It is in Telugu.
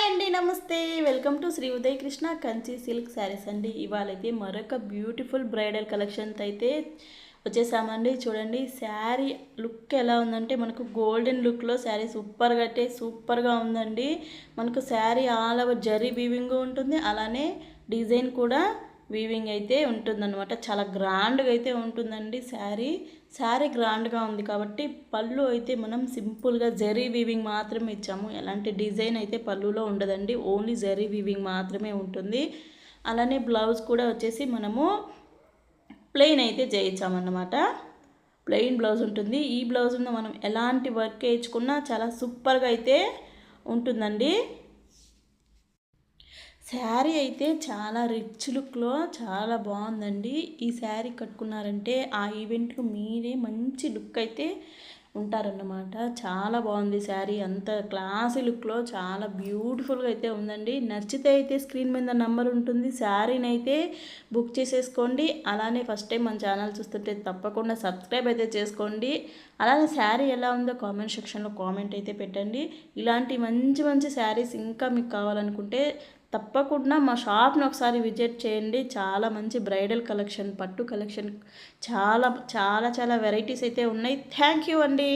హాయ్ అండి, నమస్తే. Welcome to Shri Uday Krishna Kanchi silk sarees అండి. ఇవాళైతే మరొక బ్యూటిఫుల్ బ్రైడల్ కలెక్షన్తో అయితే వచ్చేసామండి. చూడండి శారీ లుక్ ఎలా ఉందంటే మనకు గోల్డెన్ లుక్లో శారీ సూపర్గా ఉందండి. మనకు sari all over zari weaving ఉంటుంది, అలానే డిజైన్ కూడా వీవింగ్ అయితే ఉంటుందన్నమాట. చాలా గ్రాండ్గా అయితే ఉంటుందండి శారీ గ్రాండ్గా ఉంది కాబట్టి పళ్ళు అయితే మనం సింపుల్గా జరీ వీవింగ్ మాత్రమే ఇచ్చాము. ఎలాంటి డిజైన్ అయితే పళ్ళులో ఉండదండి, ఓన్లీ జరీ వీవింగ్ మాత్రమే ఉంటుంది. అలానే బ్లౌజ్ కూడా వచ్చేసి మనము ప్లెయిన్ అయితే చేయించామన్నమాట. ప్లెయిన్ బ్లౌజ్ ఉంటుంది. ఈ బ్లౌజ్ మనం ఎలాంటి వర్క్ వేయించుకున్నా చాలా సూపర్గా అయితే ఉంటుందండి. శారీ అయితే చాలా రిచ్ లుక్లో చాలా బాగుందండి. ఈ శారీ కట్టుకున్నారంటే ఆ ఈవెంట్కు మీరే మంచి లుక్ అయితే ఉంటారన్నమాట. చాలా బాగుంది శారీ, అంత క్లాసీ లుక్లో చాలా బ్యూటిఫుల్గా అయితే ఉందండి. నచ్చితే అయితే స్క్రీన్ మీద నెంబర్ ఉంటుంది, శారీని అయితే బుక్ చేసేసుకోండి. అలానే ఫస్ట్ టైం మన ఛానల్ చూస్తుంటే తప్పకుండా సబ్స్క్రైబ్ అయితే చేసుకోండి. అలానే శారీ ఎలా ఉందో కామెంట్ సెక్షన్లో కామెంట్ అయితే పెట్టండి. ఇలాంటి మంచి మంచి శారీస్ ఇంకా మీకు కావాలనుకుంటే తప్పకుండా మా షాప్ని ఒకసారి విజిట్ చేయండి. చాలా మంచి బ్రైడల్ కలెక్షన్, పట్టు కలెక్షన్ చాలా చాలా చాలా వెరైటీస్ అయితే ఉన్నాయి. థ్యాంక్ యూ అండి.